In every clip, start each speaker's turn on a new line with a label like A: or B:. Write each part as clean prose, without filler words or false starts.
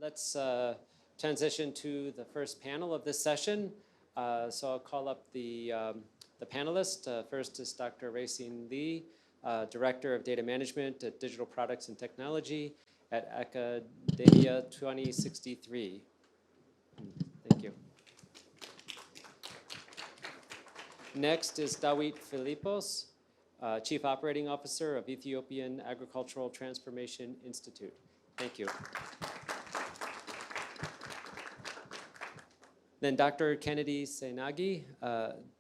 A: let's transition to the first panel of this session. So I'll call up the panelists. First is Dr. Racine Lee, Director of Data Management at Digital Products and Technology at Academia 2063. Thank you. Next is Dawit Philippos, Chief Operating Officer of Ethiopian Agricultural Transformation Institute. Thank you. Then Dr. Kennedy Senagi,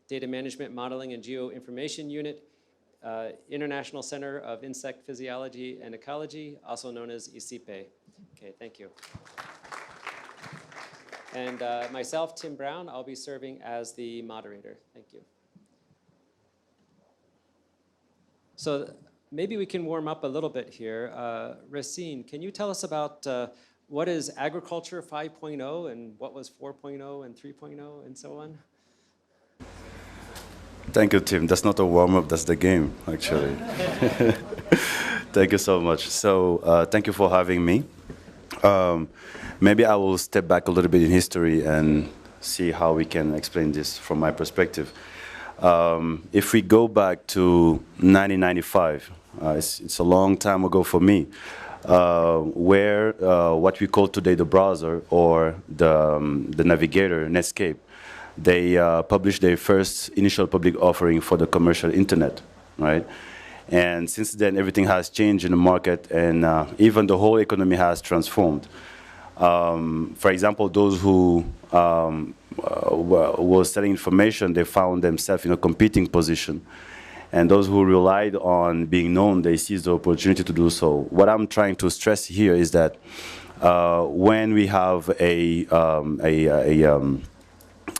A: Data Management Modeling and Geoinformation Unit, International Center of Insect Physiology and Ecology, also known as ICIPE. Okay, thank you. And myself, Tim Brown, I'll be serving as the moderator. Thank you. So maybe we can warm up a little bit here. Racine, can you tell us about what is Agriculture 5.0 and what was 4.0 and 3.0 and so on?
B: Thank you, Tim. That's not a warm-up, that's the game, actually. Thank you so much. So thank you for having me. Maybe I will step back a little bit in history and see how we can explain this from my perspective. If we go back to 1995, it's a long time ago for me, where what we call today the browser or the navigator, Netscape, they published their first initial public offering for the commercial internet, right? And since then, everything has changed in the market, and even the whole economy has transformed. For example, those who were selling information, they found themselves in a competing position. And those who relied on being known, they seized the opportunity to do so. What I'm trying to stress here is that when we have a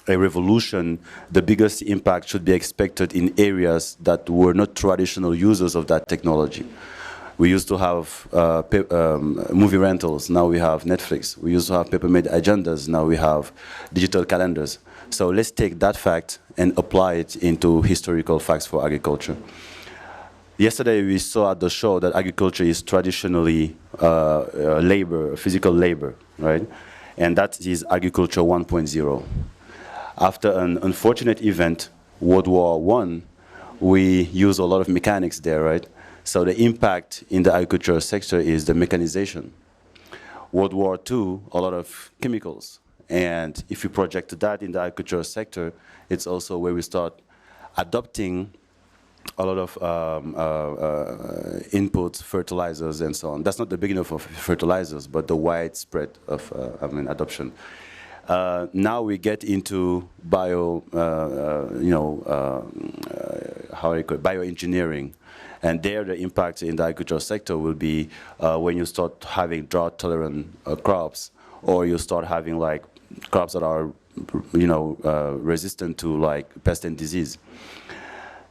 B: revolution, the biggest impact should be expected in areas that were not traditional users of that technology. We used to have movie rentals, now we have Netflix. We used to have paper-made agendas, now we have digital calendars. So let's take that fact and apply it into historical facts for agriculture. Yesterday we saw at the show that agriculture is traditionally labor, physical labor, right? And that is agriculture 1.0. After an unfortunate event, World War I, we use a lot of mechanics there, right? So the impact in the agricultural sector is the mechanization. World War II, a lot of chemicals. And if you project that in the agricultural sector, it's also where we start adopting a lot of inputs, fertilizers, and so on. That's not the beginning of fertilizers, but the widespread of adoption. Now we get into bioengineering. And there, the impact in the agricultural sector will be when you start having drought-tolerant crops, or you start having like crops that are, resistant to like pest and disease.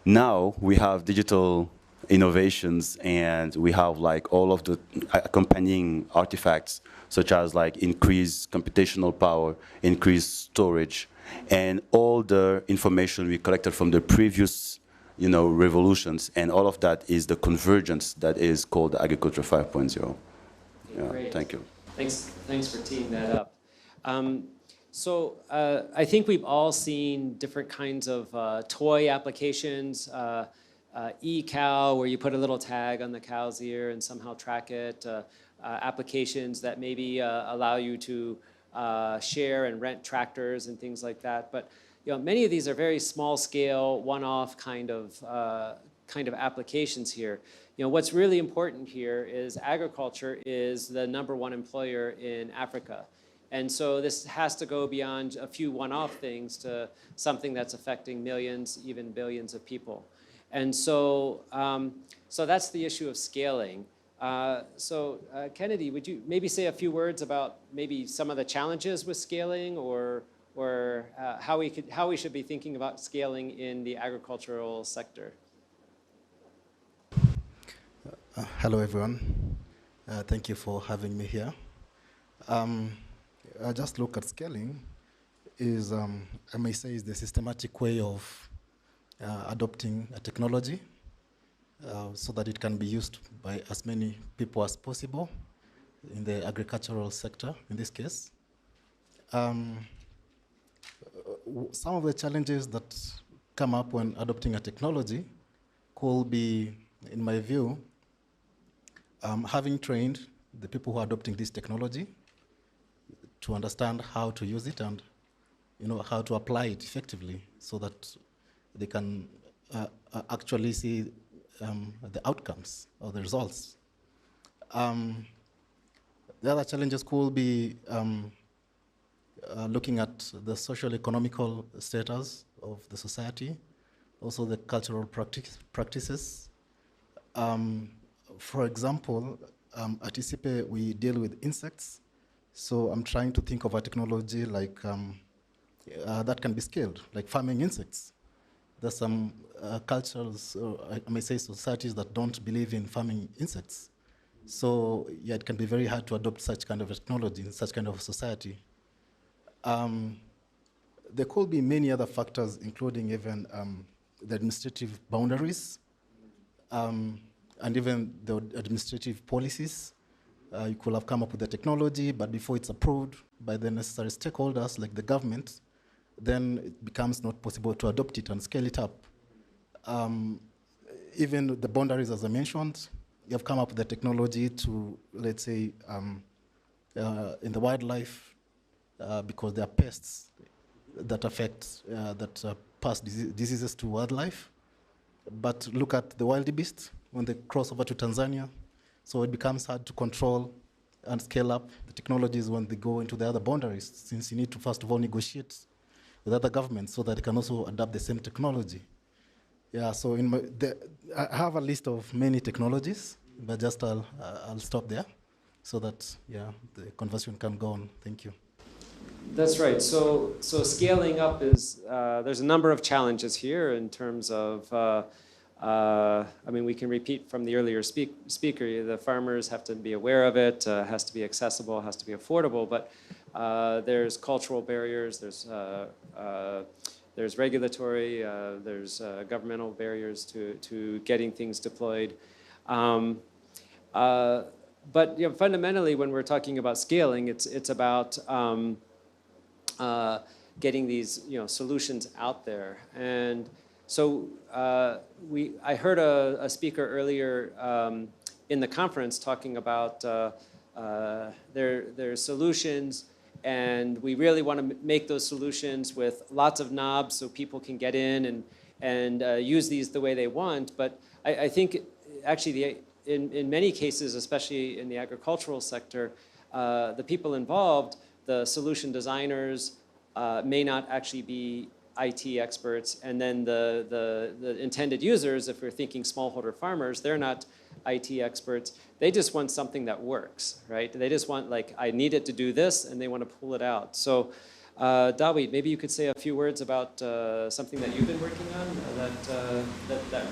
B: Now we have digital innovations, and we have like all of the accompanying artifacts, such as like increased computational power, increased storage, and all the information we collected from the previous revolutions, and all of that is the convergence that is called Agriculture 5.0. Yeah, thank you.
A: Thanks for teeing that up. So I think we've all seen different kinds of toy applications, e-cow, where you put a little tag on the cow's ear and somehow track it, applications that maybe allow you to share and rent tractors and things like that. But many of these are very small-scale, one-off kind of applications here. What's really important here is agriculture is the #1 employer in Africa. And so this has to go beyond a few one-off things to something that's affecting millions, even billions of people. And so, so that's the issue of scaling. Kennedy, would you maybe say a few words about maybe some of the challenges with scaling, or how we should be thinking about scaling in the agricultural sector?
C: Hello, everyone. Thank you for having me here. I just look at scaling is, I may say, is the systematic way of adopting a technology so that it can be used by as many people as possible in the agricultural sector, in this case. Some of the challenges that come up when adopting a technology could be, in my view, having trained the people who are adopting this technology to understand how to use it and how to apply it effectively so that they can actually see the outcomes or the results. The other challenges could be looking at the social economical status of the society, also the cultural practices. For example, at ICIPE, we deal with insects. So I'm trying to think of a technology like that can be scaled, like farming insects. There's some cultures, or I may say societies, that don't believe in farming insects. So yeah, it can be very hard to adopt such kind of technology in such kind of society. There could be many other factors, including even the administrative boundaries and even the administrative policies. You could have come up with the technology, but before it's approved by the necessary stakeholders, like the government, then it becomes not possible to adopt it and scale it up. Even the boundaries, as I mentioned, you have come up with the technology to, let's say, in the wildlife, because there are pests that affect, that pass diseases to wildlife. But look at the wildebeest when they cross over to Tanzania. So it becomes hard to control and scale up the technologies when they go into the other boundaries, since you need to first of all negotiate with other governments so that they can also adopt the same technology. Yeah, so I have a list of many technologies, but just I'll stop there so that, yeah, the conversation can go on. Thank you.
A: That's right. So scaling up is, there's a number of challenges here in terms of, I mean, we can repeat from the earlier speaker, the farmers have to be aware of it, has to be accessible, has to be affordable, but there's cultural barriers, there's regulatory, there's governmental barriers to getting things deployed. But fundamentally, when we're talking about scaling, it's about getting these solutions out there. And so I heard a speaker earlier in the conference talking about their solutions, and we really want to make those solutions with lots of knobs so people can get in and use these the way they want. But I think actually in many cases, especially in the agricultural sector, the people involved, the solution designers, may not actually be IT experts, and then the intended users, if we're thinking smallholder farmers, they're not IT experts. They just want something that works, right? They just want, like, I need it to do this, and they want to pull it out. So Dawid, maybe you could say a few words about something that you've been working on that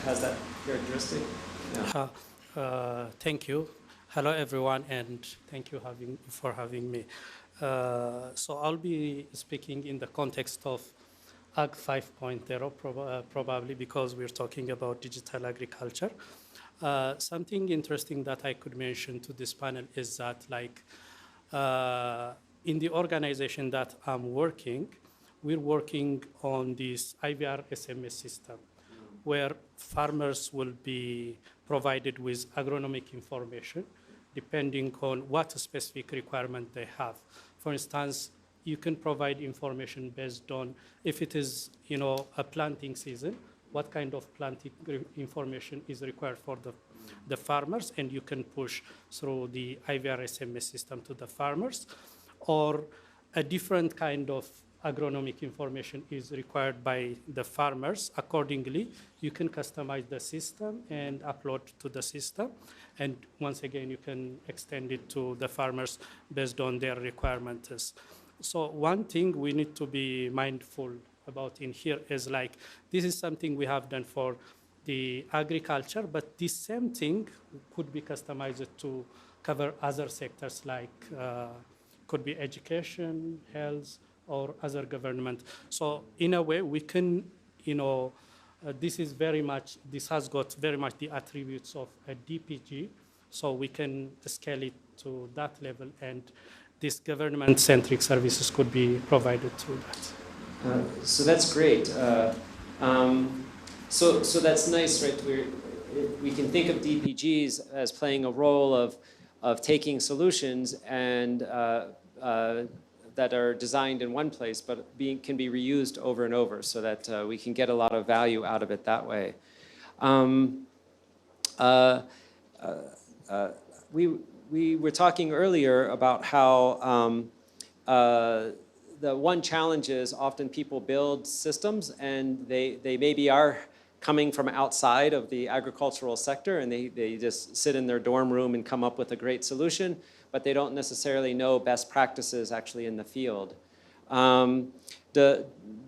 A: has that characteristic. Yeah.
D: Thank you. Hello, everyone, and thank you for having me. So I'll be speaking in the context of Ag 5.0, probably because we're talking about digital agriculture. Something interesting that I could mention to this panel is that, like, in the organization that I'm working, we're working on this IVR SMS system, where farmers will be provided with agronomic information depending on what specific requirement they have. For instance, you can provide information based on if it is, a planting season, what kind of planting information is required for the farmers, and you can push through the IVR SMS system to the farmers. Or a different kind of agronomic information is required by the farmers. Accordingly, you can customize the system and upload to the system. And once again, you can extend it to the farmers based on their requirements. So one thing we need to be mindful about in here is, like, this is something we have done for the agriculture, but this same thing could be customized to cover other sectors, like could be education, health, or other government. So in a way, we can, this has got very much the attributes of a DPG, So we can scale it to that level, and these government-centric services could be provided through that.
A: So that's great. So that's nice, right? We can think of DPGs as playing a role of taking solutions and that are designed in one place, but can be reused over and over, so that we can get a lot of value out of it that way. We were talking earlier about how the one challenge is often people build systems and they maybe are coming from outside of the agricultural sector, and they just sit in their dorm room and come up with a great solution, but they don't necessarily know best practices actually in the field.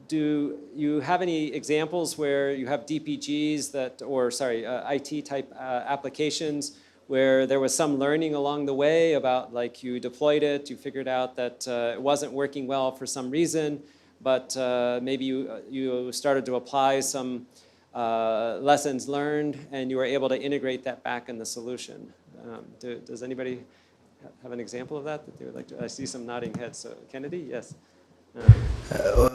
A: Do you have any examples where you have DPGs that, or sorry, IT type applications where there was some learning along the way about, like, you deployed it, you figured out that it wasn't working well for some reason, but maybe you started to apply some lessons learned and you were able to integrate that back in the solution? Does anybody have an example of that they would like to? I see some nodding heads. So Kennedy, yes.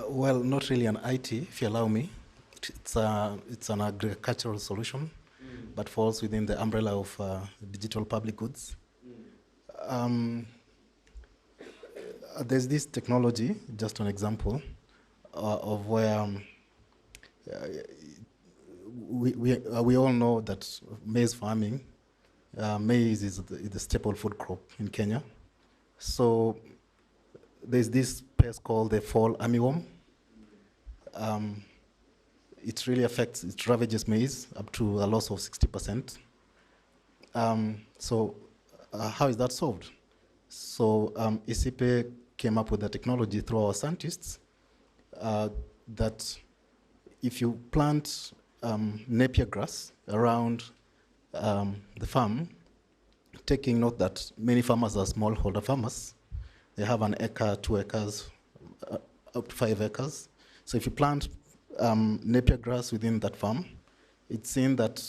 C: Well, not really an IT, if you allow me. It's an agricultural solution, but falls within the umbrella of digital public goods. There's this technology, just an example, of where we all know that maize farming, maize is the staple food crop in Kenya. So there's this pest called the fall armyworm. It really affects, it ravages maize up to a loss of 60%. So how is that solved? So ICIPE came up with a technology through our scientists that if you plant napier grass around the farm, taking note that many farmers are smallholder farmers, they have an acre, 2 acres, up to 5 acres. So if you plant napier grass within that farm, it's seen that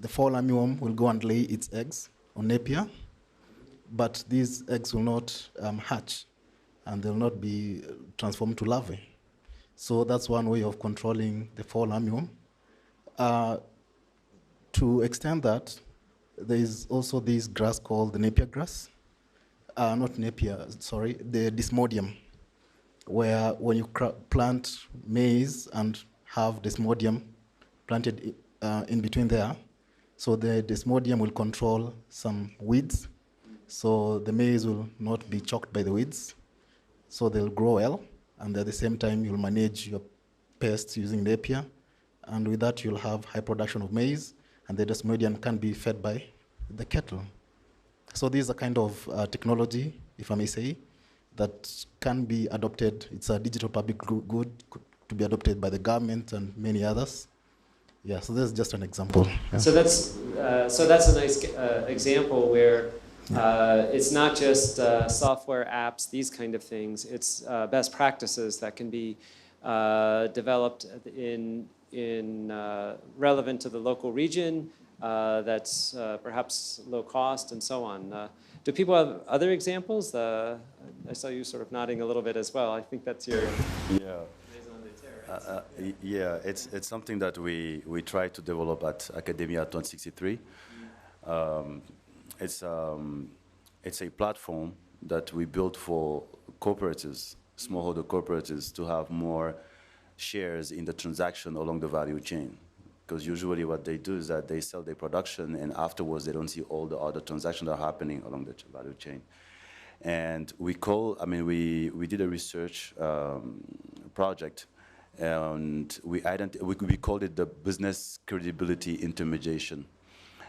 C: the fall armyworm will go and lay its eggs on napier, but these eggs will not hatch and they'll not be transformed to larvae. So that's one way of controlling the fall armyworm. To extend that, there is also this grass called the napier grass. Not napier, sorry, the desmodium, where when you plant maize and have desmodium planted in between there, so the desmodium will control some weeds, so the maize will not be choked by the weeds, so they'll grow well, and at the same time you'll manage your pests using napier, and with that you'll have high production of maize, and the desmodium can be fed by the cattle. So this is a kind of technology, if I may say, that can be adopted. It's a digital public good to be adopted by the government and many others. Yeah, so that's just an example. Yeah.
A: So that's a nice example where it's not just software apps, these kind of things. It's best practices that can be developed in relevant to the local region. That's perhaps low cost and so on. Do people have other examples? I saw you sort of nodding a little bit as well. I think that's your
B: yeah, it's something that we try to develop at Academia 2063. It's a platform that we built for cooperatives, smallholder cooperatives, to have more shares in the transaction along the value chain. Because usually what they do is that they sell their production and afterwards they don't see all the other transactions that are happening along the value chain. And we did a research project, and we called it the business credibility intermediation.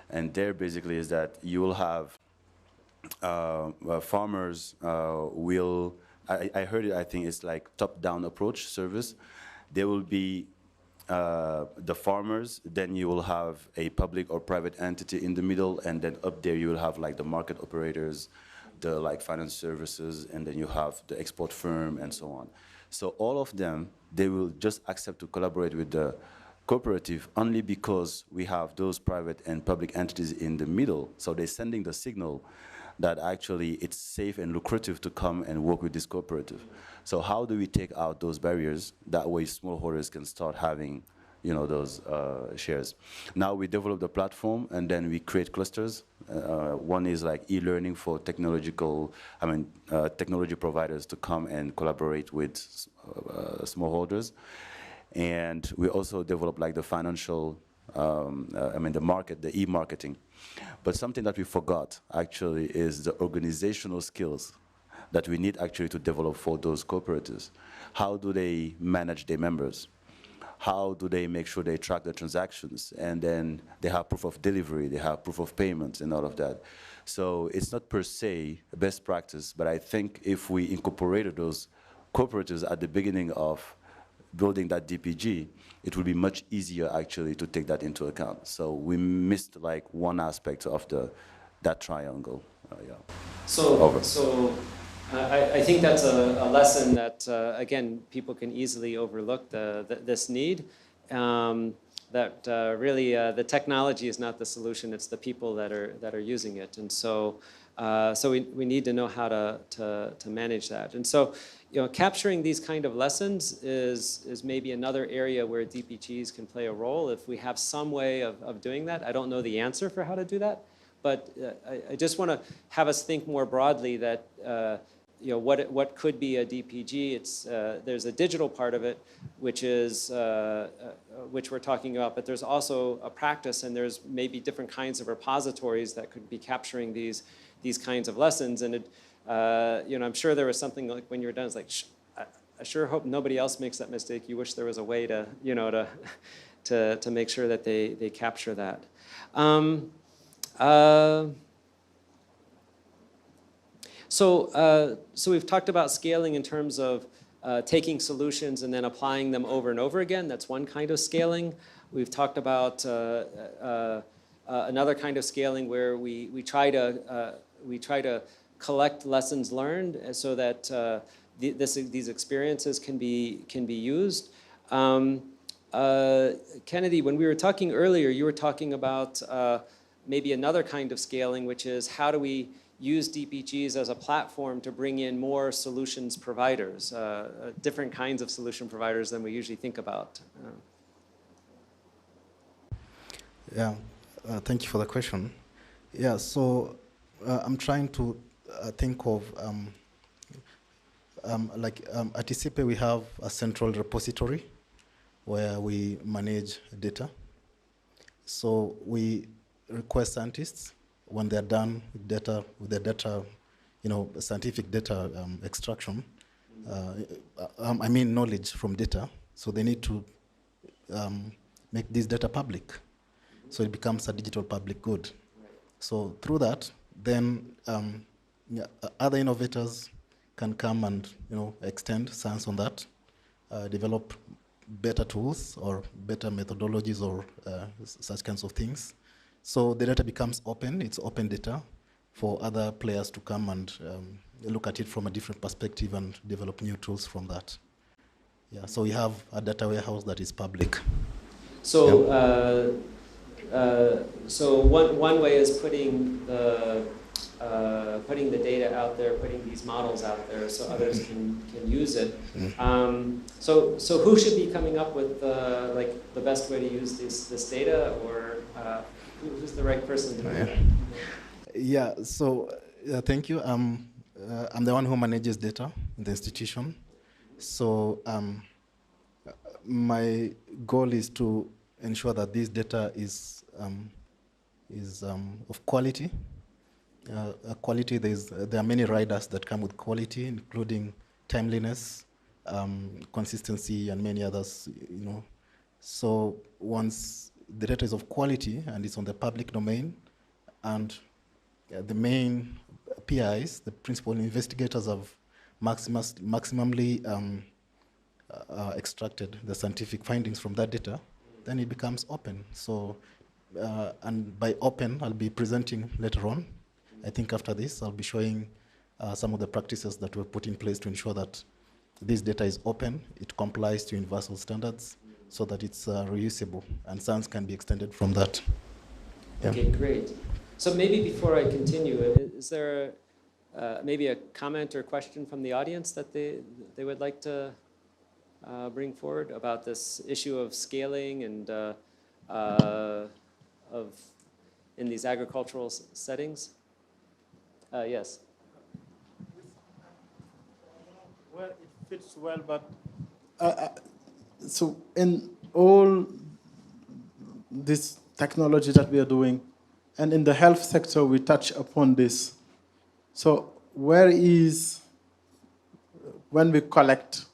B: And there basically is that you will have farmers will, I heard it, I think it's like top-down approach service. There will be the farmers, then you will have a public or private entity in the middle, and then up there you will have like the market operators, the like finance services, and then you have the export firm and so on. So all of them, they will just accept to collaborate with the cooperative only because we have those private and public entities in the middle. So they're sending the signal that actually it's safe and lucrative to come and work with this cooperative. So how do we take out those barriers? That way smallholders can start having, you know, those shares. Now we develop the platform and then we create clusters. One is like e-learning for technology providers to come and collaborate with smallholders. And we also develop like the financial, the market, the e-marketing. But something that we forgot actually is the organizational skills that we need actually to develop for those cooperatives. How do they manage their members? How do they make sure they track the transactions? And then they have proof of delivery, they have proof of payments and all of that. So it's not per se a best practice, but I think if we incorporated those cooperatives at the beginning of building that DPG, it will be much easier actually to take that into account. So we missed like one aspect of that triangle.
A: I think that's a lesson that, again, people can easily overlook this need. Really the technology is not the solution, it's the people that are using it. And so we need to know how to manage that. And so, you know, capturing these kind of lessons is maybe another area where DPGs can play a role if we have some way of doing that. I don't know the answer for how to do that, but I just want to have us think more broadly that you know, what could be a DPG. It's there's a digital part of it, which is which we're talking about, but there's also a practice, and there's maybe different kinds of repositories that could be capturing these kinds of lessons. And you know, I'm sure there was something like when you're done, it's like, I sure hope nobody else makes that mistake. You wish there was a way to, you know, to make sure that they capture that. So we've talked about scaling in terms of taking solutions and then applying them over and over again. That's one kind of scaling. We've talked about another kind of scaling where we try to collect lessons learned so that these experiences can be used. Kennedy, when we were talking earlier, you were talking about maybe another kind of scaling, which is how do we use DPGs as a platform to bring in more solutions providers, different kinds of solution providers than we usually think about.
C: Yeah, thank you for the question. Yeah, so I'm trying to think of, at ICIPE we have a central repository where we manage data. So we request scientists when they're done with the data, you know, scientific data extraction, knowledge from data. So they need to make this data public. So it becomes a digital public good. So through that, then other innovators can come and, you know, extend science on that, develop better tools or better methodologies or such kinds of things. So the data becomes open, it's open data for other players to come and look at it from a different perspective and develop new tools from that. Yeah, so we have a data warehouse that is public.
A: So, so one way is putting the data out there, putting these models out there so others can use it. So who should be coming up with like the best way to use this data, or who's the right person to do that?
C: Yeah, so thank you. I'm the one who manages data in the institution. So my goal is to ensure that this data is of quality. Quality, there are many riders that come with quality, including timeliness, consistency, and many others. You know, so once the data is of quality and it's on the public domain, and the main PIs, the principal investigators, have maximally extracted the scientific findings from that data, then it becomes open. So, and by open, I'll be presenting later on. I think after this, I'll be showing some of the practices that we've put in place to ensure that this data is open, it complies to universal standards, so that it's reusable and science can be extended from that. Yeah.
A: Okay, great. So maybe before I continue, is there maybe a comment or question from the audience that they would like to bring forward about this issue of scaling and in these agricultural settings? Yes.
E: Well, it fits well, but so in all this technology that we are doing, and in the health sector, we touch upon this. So where is, when we collect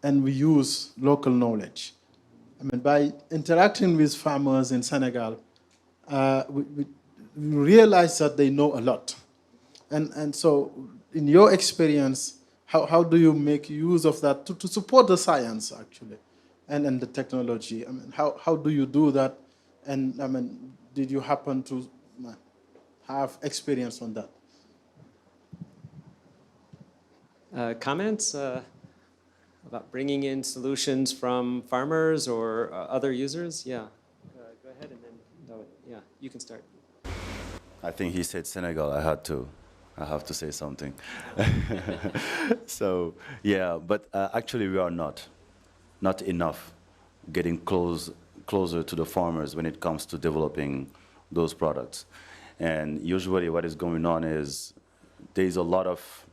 E: and we use local knowledge? I mean, by interacting with farmers in Senegal, we realize that they know a lot. And so in your experience, how do you make use of that to support the science, actually, and the technology? I mean, how do you do that? And I mean, did you happen to have experience on that?
A: Comments about bringing in solutions from farmers or other users? Yeah. Go ahead and then, yeah, you can start.
B: I think he said Senegal. I have to say something. So yeah, but actually we are not enough getting closer to the farmers when it comes to developing those products. And usually what is going on is there's a lot of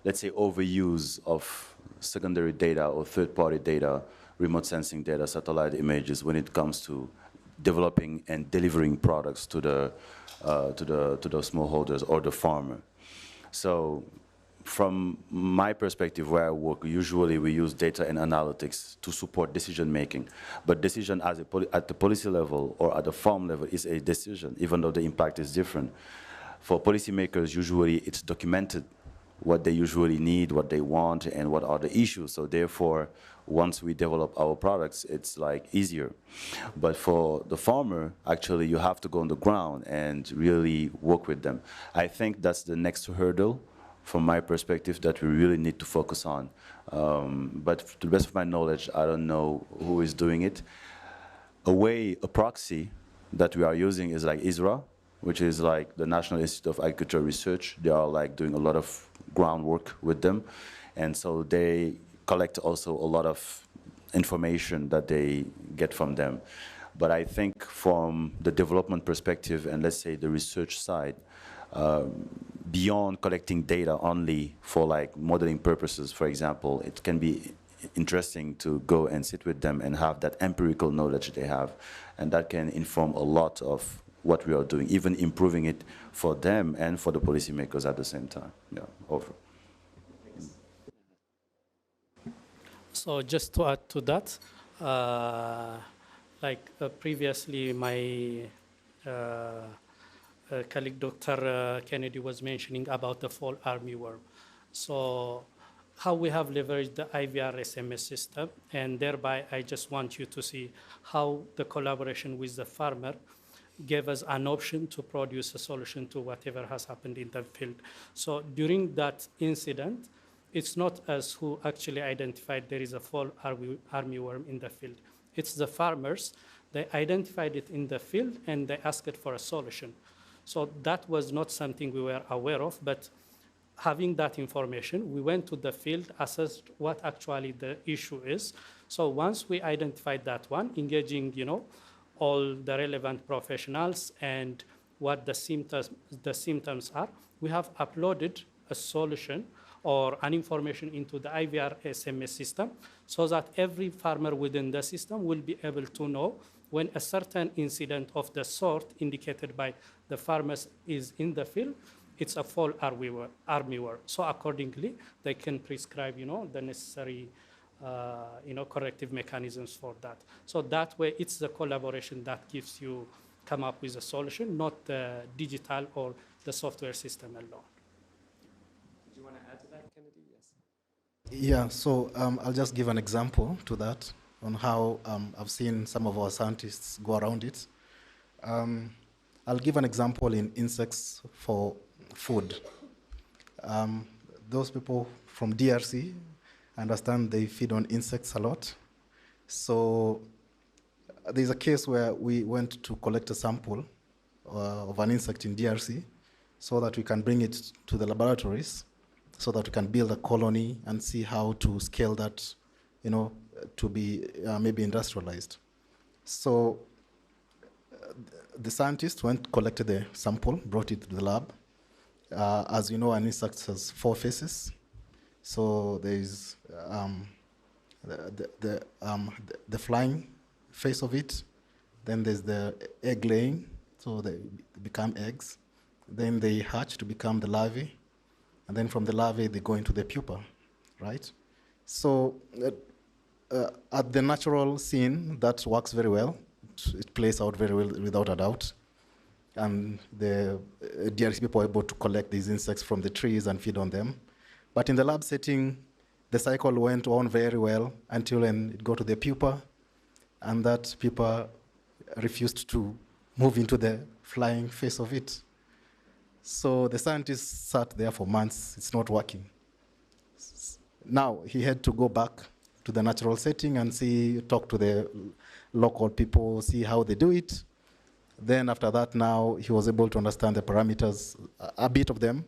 B: let's say overuse of secondary data or third-party data, remote sensing data, satellite images when it comes to developing and delivering products to the smallholders or the farmer. So from my perspective where I work, usually we use data and analytics to support decision making. But decision at the policy level or at the farm level is a decision, even though the impact is different. For policymakers, usually it's documented what they usually need, what they want, and what are the issues. So therefore, once we develop our products, it's like easier. But for the farmer, actually, you have to go on the ground and really work with them. I think that's the next hurdle, from my perspective, that we really need to focus on. But to the best of my knowledge, I don't know who is doing it. A proxy that we are using is like ISRA, which is like the National Institute of Agricultural Research. They are like doing a lot of groundwork with them. And so they collect also a lot of information that they get from them. But I think from the development perspective and let's say the research side, beyond collecting data only for like modeling purposes, for example, it can be interesting to go and sit with them and have that empirical knowledge they have. And that can inform a lot of what we are doing, even improving it for them and for the policymakers at the same time. Yeah, over.
D: So just to add to that, previously my colleague Dr. Kennedy was mentioning about the fall armyworm. So how we have leveraged the IVR SMS system, and thereby I just want you to see how the collaboration with the farmer gave us an option to produce a solution to whatever has happened in the field. So during that incident, it's not us who actually identified there is a fall armyworm in the field. It's the farmers. They identified it in the field and they asked for a solution. So that was not something we were aware of, but having that information, we went to the field, assessed what actually the issue is. So once we identified that one, engaging, all the relevant professionals and what the symptoms are, we have uploaded a solution or an information into the IVR SMS system so that every farmer within the system will be able to know when a certain incident of the sort indicated by the farmers is in the field, it's a fall armyworm. So accordingly, they can prescribe, the necessary corrective mechanisms for that. So that way, it's the collaboration that gives you come up with a solution, not the digital or the software system alone.
A: Did you want to add to that, Kennedy? Yes.
C: Yeah, so I'll just give an example to that on how I've seen some of our scientists go around it. I'll give an example in insects for food. Those people from DRC, I understand they feed on insects a lot. So there's a case where we went to collect a sample of an insect in DRC so that we can bring it to the laboratories so that we can build a colony and see how to scale that, to be maybe industrialized. So the scientists went, collected the sample, brought it to the lab. As you know, an insect has 4 phases. So there is the flying phase of it. Then there's the egg laying, so they become eggs. Then they hatch to become the larvae. And then from the larvae, they go into the pupa, right? So at the natural scene, that works very well. It plays out very well without a doubt. And the DRC people are able to collect these insects from the trees and feed on them. But in the lab setting, the cycle went on very well until it got to the pupa, and that pupa refused to move into the flying phase of it. So the scientists sat there for months. It's not working. Now he had to go back to the natural setting and talk to the local people, see how they do it. Then after that, now he was able to understand the parameters, a bit of them,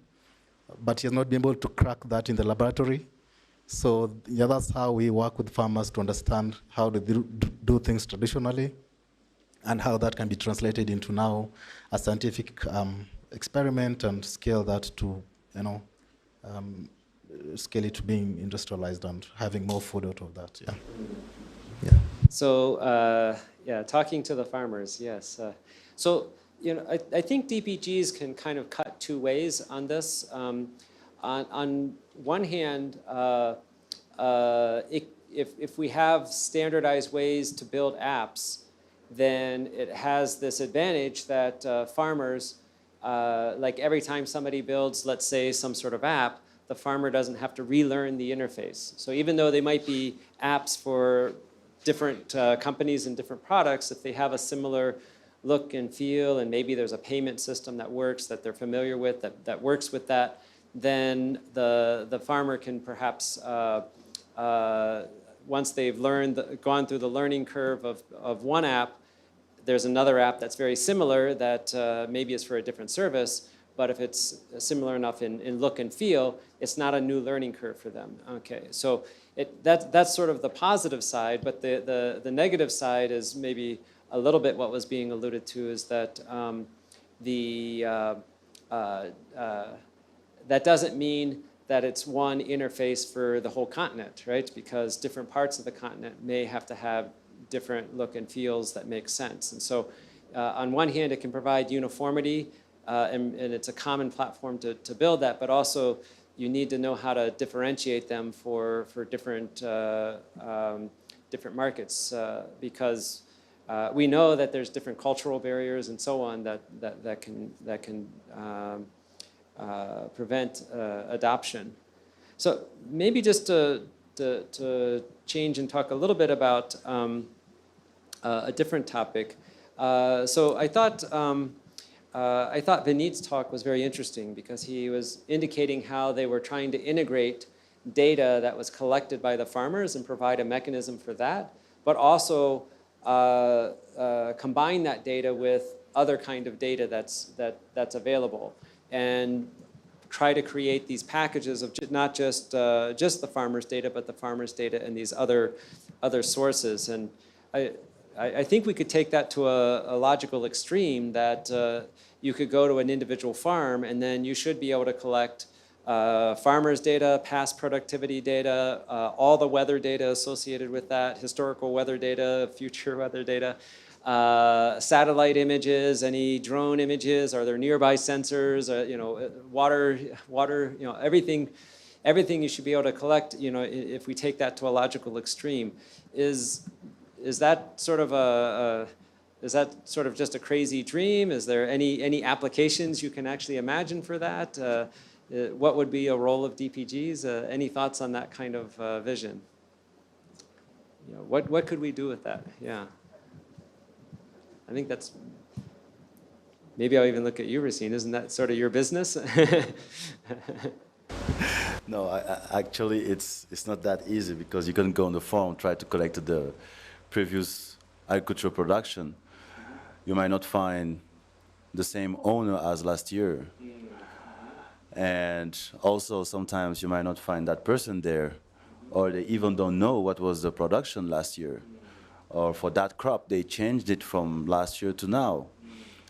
C: but he has not been able to crack that in the laboratory. So yeah, that's how we work with farmers to understand how to do things traditionally and how that can be translated into now a scientific experiment and scale that to, scale it to being industrialized and having more food out of that, yeah. Yeah.
A: So, talking to the farmers, yes. So, I think DPGs can kind of cut 2 ways on this. On one hand, if we have standardized ways to build apps, then it has this advantage that farmers, like every time somebody builds, let's say, some sort of app, the farmer doesn't have to relearn the interface. So even though they might be apps for different companies and different products, if they have a similar look and feel, and maybe there's a payment system that works, that they're familiar with, that works with that, then the farmer can perhaps, once they've gone through the learning curve of one app, there's another app that's very similar that maybe is for a different service, but if it's similar enough in look and feel, it's not a new learning curve for them. Okay, so that's sort of the positive side, but the negative side is maybe a little bit what was being alluded to, is that that doesn't mean that it's one interface for the whole continent, right? Because different parts of the continent may have to have different look and feels that make sense. And so on one hand, it can provide uniformity, and it's a common platform to build that, but also you need to know how to differentiate them for different markets, because we know that there's different cultural barriers and so on that can prevent adoption. So maybe just to change and talk a little bit about a different topic. So I thought Vineet's talk was very interesting because he was indicating how they were trying to integrate data that was collected by the farmers and provide a mechanism for that, but also combine that data with other kind of data that's available, and try to create these packages of not just the farmers' data, but the farmers' data and these other sources. And I think we could take that to a logical extreme, that you could go to an individual farm and then you should be able to collect farmers' data, past productivity data, all the weather data associated with that, historical weather data, future weather data, satellite images, any drone images, are there nearby sensors, water, everything you should be able to collect, if we take that to a logical extreme. Is that sort of just a crazy dream? Is there any applications you can actually imagine for that? What would be a role of DPGs? Any thoughts on that kind of vision? What could we do with that? Yeah. I think that's, maybe I'll even look at you, Racine. Isn't that sort of your business?
B: No, actually, it's not that easy, because you can go on the farm, try to collect the previous agricultural production, you might not find the same owner as last year. And also sometimes you might not find that person there, or they even don't know what was the production last year. Or for that crop, they changed it from last year to now.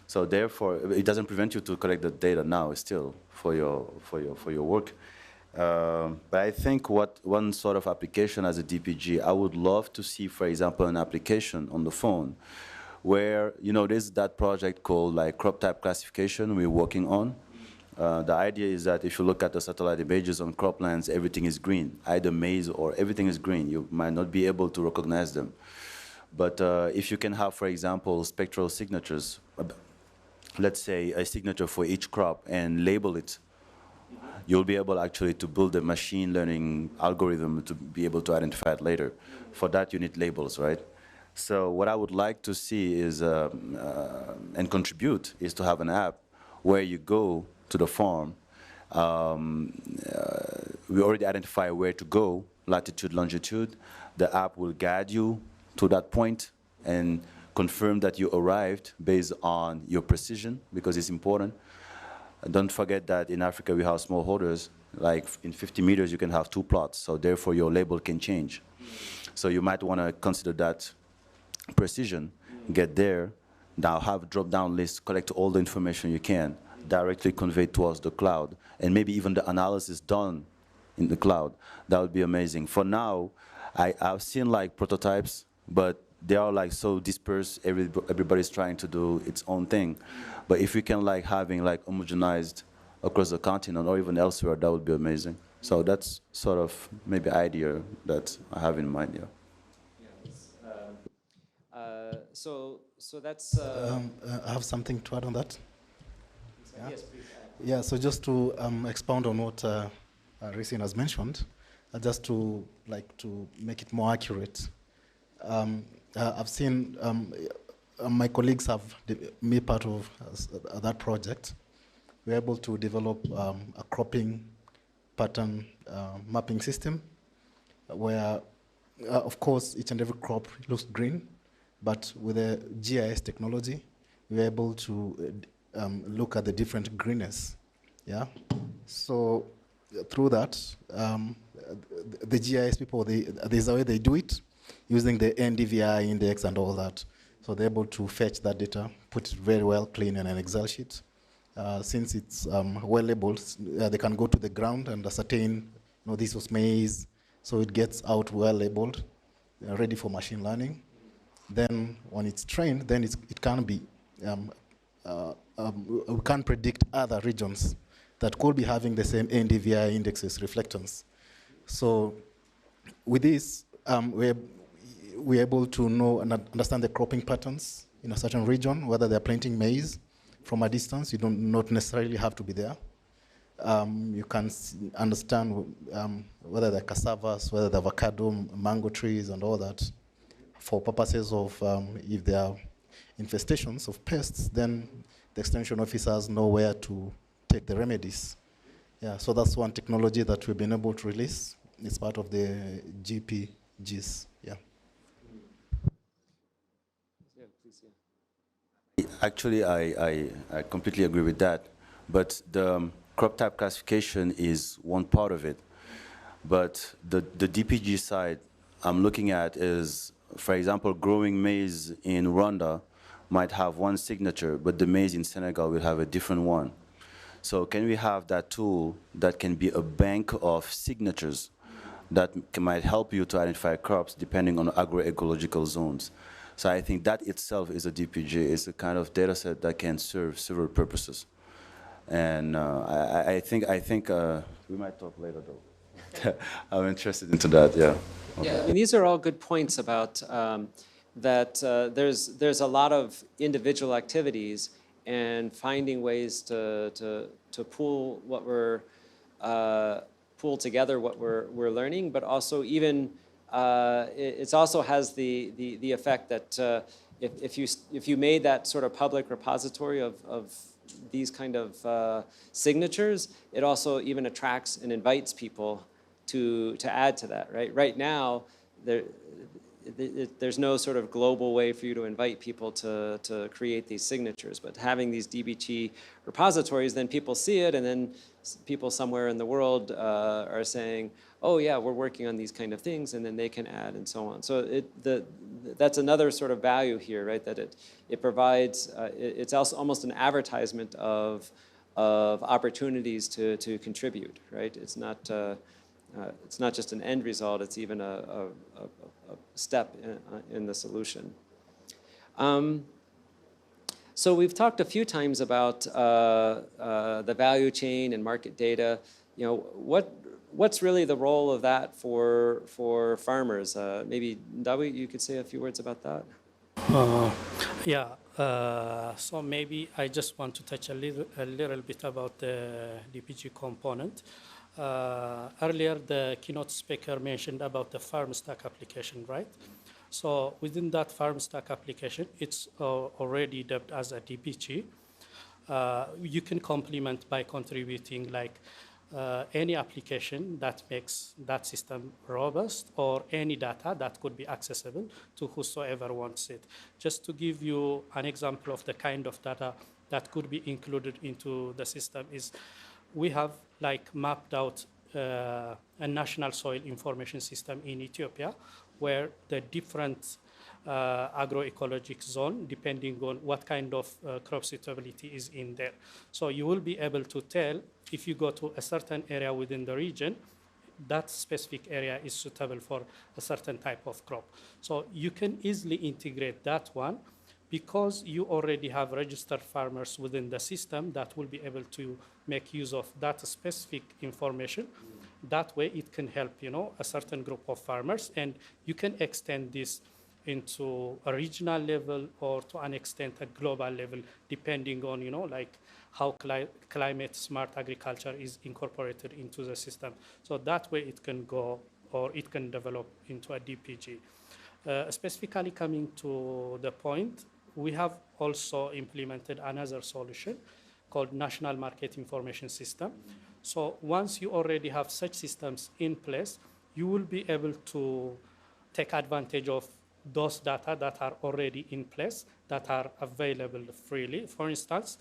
B: So therefore, it doesn't prevent you to collect the data now still for your work. But I think one sort of application as a DPG, I would love to see, for example, an application on the phone where, there's that project called like crop type classification we're working on. The idea is that if you look at the satellite images on croplands, everything is green, either maize or everything is green. You might not be able to recognize them. But if you can have, for example, spectral signatures, let's say a signature for each crop and label it, you'll be able actually to build a machine learning algorithm to be able to identify it later. For that, you need labels, right? So what I would like to see is, and contribute, is to have an app where you go to the farm. We already identify where to go, latitude, longitude. The app will guide you to that point and confirm that you arrived based on your precision, because it's important. And don't forget that in Africa we have smallholders. Like in 50 meters you can have 2 plots, so therefore your label can change. So you might want to consider that precision, get there, now have a drop-down list, collect all the information you can, directly convey towards the cloud, and maybe even the analysis done in the cloud. That would be amazing. For now, I've seen like prototypes, but they are like so dispersed, everybody's trying to do its own thing. But if we can like having like homogenized across the continent or even elsewhere, that would be amazing. So that's sort of maybe idea that I have in mind, yeah.
A: So that's...
C: I have something to add on that. Yeah,
A: yes, please.
C: Yeah, so just to expound on what Racine has mentioned, just to make it more accurate. I've seen my colleagues have made part of that project. We're able to develop a cropping pattern mapping system where, of course, each and every crop looks green, but with the GIS technology, we're able to look at the different greenness. Yeah. So through that, the GIS people, there's a way they do it using the NDVI index and all that. So they're able to fetch that data, put it very well clean in an Excel sheet. Since it's well labeled, they can go to the ground and ascertain, this was maize, so it gets out well labeled, ready for machine learning. Then when it's trained, then it can be, we can predict other regions that could be having the same NDVI indexes reflectance. So with this, we're able to know and understand the cropping patterns in a certain region, whether they're planting maize from a distance. You don't not necessarily have to be there. You can understand whether they're cassavas, whether they're avocado, mango trees, and all that. For purposes of if there are infestations of pests, then the extension officers know where to take the remedies. Yeah, so that's one technology that we've been able to release. It's part of the GPGs. Yeah.
A: Yeah, please, yeah.
B: Actually, I completely agree with that. But the crop type classification is one part of it. But the DPG side I'm looking at is, for example, growing maize in Rwanda might have one signature, but the maize in Senegal will have a different one. So can we have that tool that can be a bank of signatures that might help you to identify crops depending on agroecological zones? So I think that itself is a DPG. It's a kind of data set that can serve several purposes. And I think we might talk later though. I'm interested into that, yeah. Okay.
A: Yeah, I mean, these are all good points about that there's a lot of individual activities and finding ways to pool what we're pool together what we're learning, but also even it also has the effect that if you made that sort of public repository of these kind of signatures, it also even attracts and invites people to add to that, right? Right now, there's no sort of global way for you to invite people to create these signatures. But having these DBT repositories, then people see it, and then people somewhere in the world are saying, oh yeah, we're working on these kind of things, and then they can add and so on. So that's another sort of value here, right? That it provides, it's also almost an advertisement of opportunities to contribute, right? It's not just an end result, it's even a step in the solution. So we've talked a few times about the value chain and market data. You know, what's really the role of that for farmers? Maybe Dawi, you could say a few words about that.
D: So maybe I just want to touch a little bit about the DPG component. Earlier, the keynote speaker mentioned about the farm stack application, right? So within that farm stack application, it's already dubbed as a DPG. You can complement by contributing like any application that makes that system robust, or any data that could be accessible to whosoever wants it. Just to give you an example of the kind of data that could be included into the system is, we have like mapped out a national soil information system in Ethiopia, where the different agroecologic zone, depending on what kind of crop suitability is in there. So you will be able to tell if you go to a certain area within the region, that specific area is suitable for a certain type of crop. So you can easily integrate that one, because you already have registered farmers within the system that will be able to make use of that specific information. That way it can help, you know, a certain group of farmers, and you can extend this into a regional level, or to an extent a global level, depending on, you know, like how climate smart agriculture is incorporated into the system. So that way it can go, or it can develop into a DPG. Specifically coming to the point, we have also implemented another solution called National Market Information System. So once you already have such systems in place, you will be able to take advantage of those data that are already in place, that are available freely. For instance,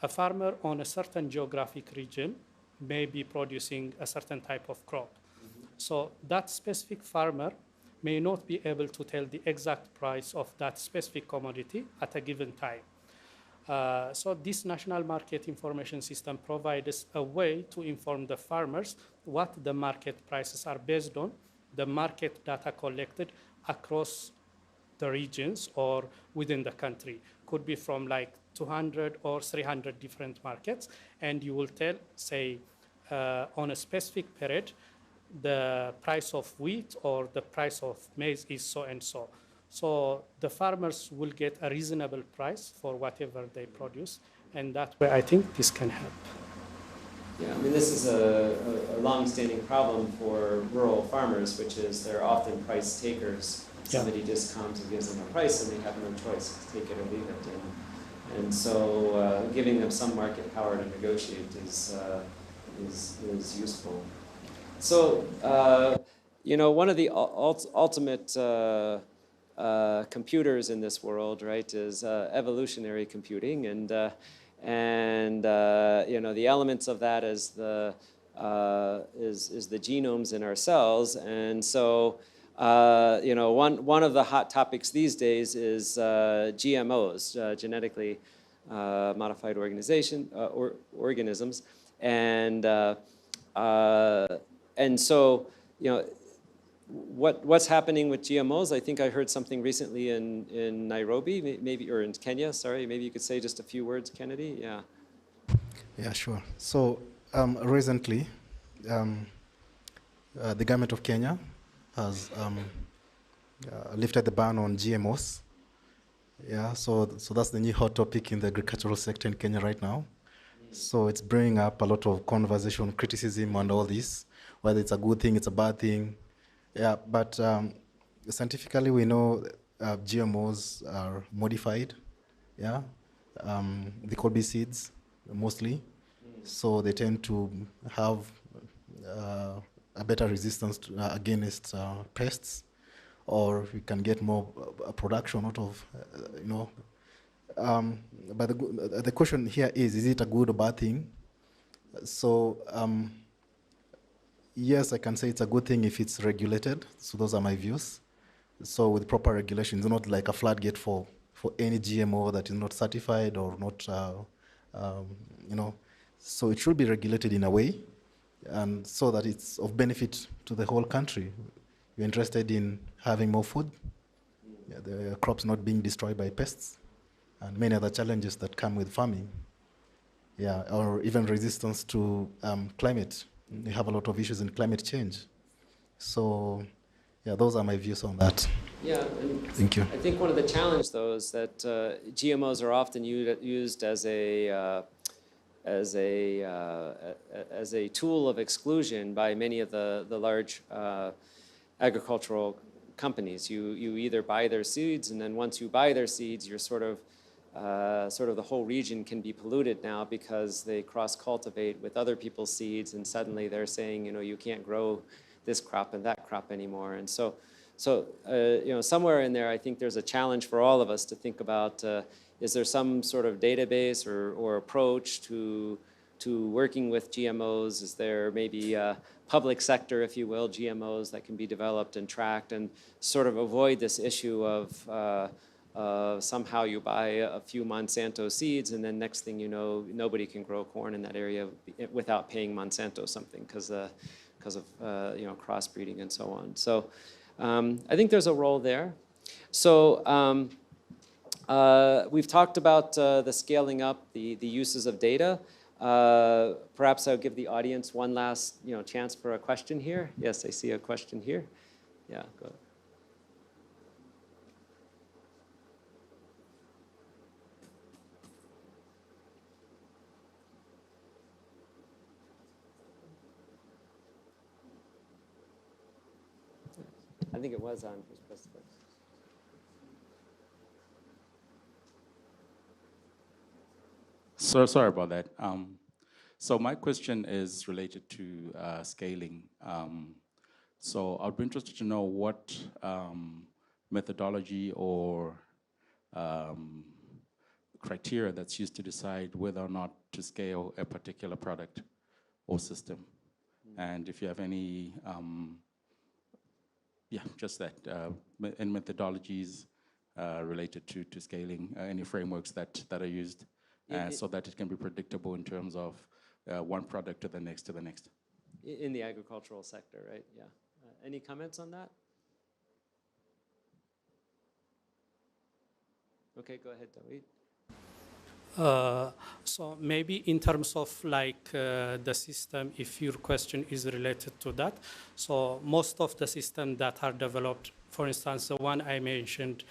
D: a farmer on a certain geographic region may be producing a certain type of crop. So that specific farmer may not be able to tell the exact price of that specific commodity at a given time. So this national market information system provides a way to inform the farmers what the market prices are based on, the market data collected across the regions or within the country. Could be from like 200 or 300 different markets, and you will tell, say, on a specific period, the price of wheat or the price of maize is so and so. So the farmers will get a reasonable price for whatever they produce, and that way I think this can help.
A: Yeah, I mean, this is a long-standing problem for rural farmers, which is they're often price takers. Somebody discounts and gives them a price, and they have no choice, take it or leave it. And so giving them some market power to negotiate is useful. So, you know, one of the ultimate computers in this world, right, is evolutionary computing, and you know, the elements of that is the genomes in our cells, and so you know, one of the hot topics these days is GMOs, genetically modified organisms, and so, you know, what's happening with GMOs? I think I heard something recently in Nairobi, maybe, or in Kenya. Sorry, maybe you could say just a few words, Kennedy. Yeah.
C: Yeah, sure. So recently, the government of Kenya has lifted the ban on GMOs. Yeah, so that's the new hot topic in the agricultural sector in Kenya right now. So it's bringing up a lot of conversation, criticism, and all this, whether it's a good thing, it's a bad thing. Yeah, but scientifically we know GMOs are modified. Yeah, they could be seeds mostly, so they tend to have a better resistance against pests. or we can get more production out of, you know. But the question here is it a good or bad thing? So yes, I can say it's a good thing if it's regulated. So those are my views. So with proper regulation, it's not like a floodgate for any GMO that is not certified or not, you know. So it should be regulated in a way, and so that it's of benefit to the whole country. You're interested in having more food, the crops not being destroyed by pests, and many other challenges that come with farming. Yeah, or even resistance to climate. We have a lot of issues in climate change. So, yeah, those are my views on that.
A: Yeah, and
C: Thank you.
A: I think one of the challenges, though, is that GMOs are often used as a tool of exclusion by many of the large agricultural companies. You either buy their seeds, and then once you buy their seeds, you're sort of the whole region can be polluted now because they cross-cultivate with other people's seeds, and suddenly they're saying, you know, you can't grow this crop and that crop anymore. And so you know, somewhere in there, I think there's a challenge for all of us to think about, is there some sort of database or approach to working with GMOs? Is there maybe a public sector, if you will, GMOs that can be developed and tracked and sort of avoid this issue of somehow you buy a few Monsanto seeds, and then next thing you know, nobody can grow corn in that area without paying Monsanto something because of you know, crossbreeding and so on. So I think there's a role there. So we've talked about the scaling up, the uses of data. Perhaps I'll give the audience one last chance for a question here. Yes, I see a question here. Yeah, go ahead. I think it was on.
F: So sorry about that. So my question is related to scaling. So I'd be interested to know what methodology or criteria that's used to decide whether or not to scale a particular product or system. And if you have any, just that, and methodologies related to scaling, any frameworks that are used, so that it can be predictable in terms of one product to the next to the next.
A: In the agricultural sector, right? Yeah. Any comments on that? Okay, go ahead, David.
D: So maybe in terms of like the system, if your question is related to that, so most of the systems that are developed, for instance, the one I mentioned,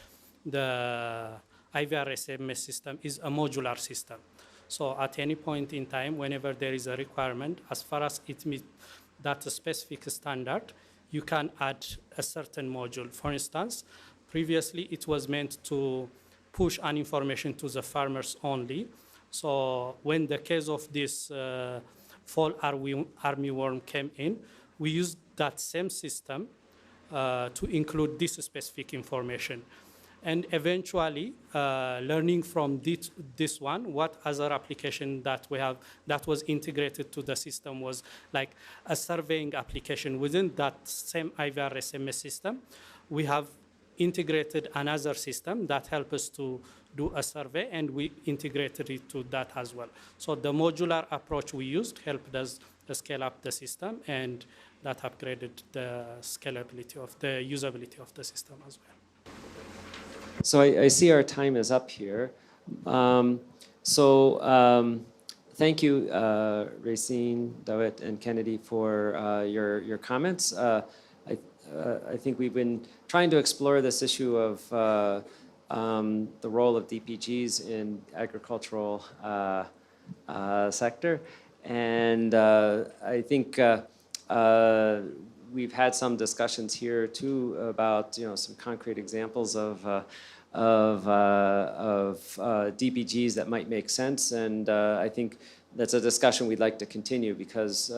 D: the IVR-SMS system is a modular system. So at any point in time, whenever there is a requirement, as far as it meets that specific standard, you can add a certain module. For instance, previously it was meant to push an information to the farmers only. So when the case of this fall armyworm came in, we used that same system to include this specific information. And eventually, learning from this one, what other application that we have that was integrated to the system was like a surveying application. Within that same IVR-SMS system, we have integrated another system that helps us to do a survey, and we integrated it to that as well. So the modular approach we used helped us scale up the system, and that upgraded the scalability of the usability of the system as well.
A: So I see our time is up here. Thank you, Racine, David, and Kennedy for your comments. I think we've been trying to explore this issue of the role of DPGs in agricultural sector, and I think we've had some discussions here too about some concrete examples of DPGs that might make sense, and I think that's a discussion we'd like to continue because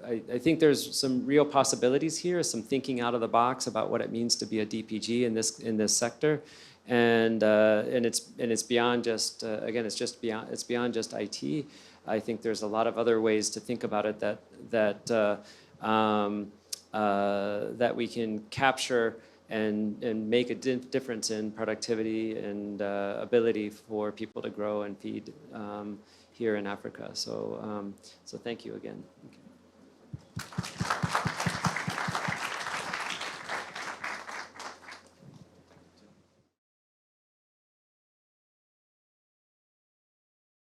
A: I think there's some real possibilities here, some thinking out of the box about what it means to be a DPG in this sector, and it's beyond just again it's beyond just IT. I think there's a lot of other ways to think about it that we can capture and make a difference in productivity and ability for people to grow and feed here in Africa. So, so thank you again. Okay.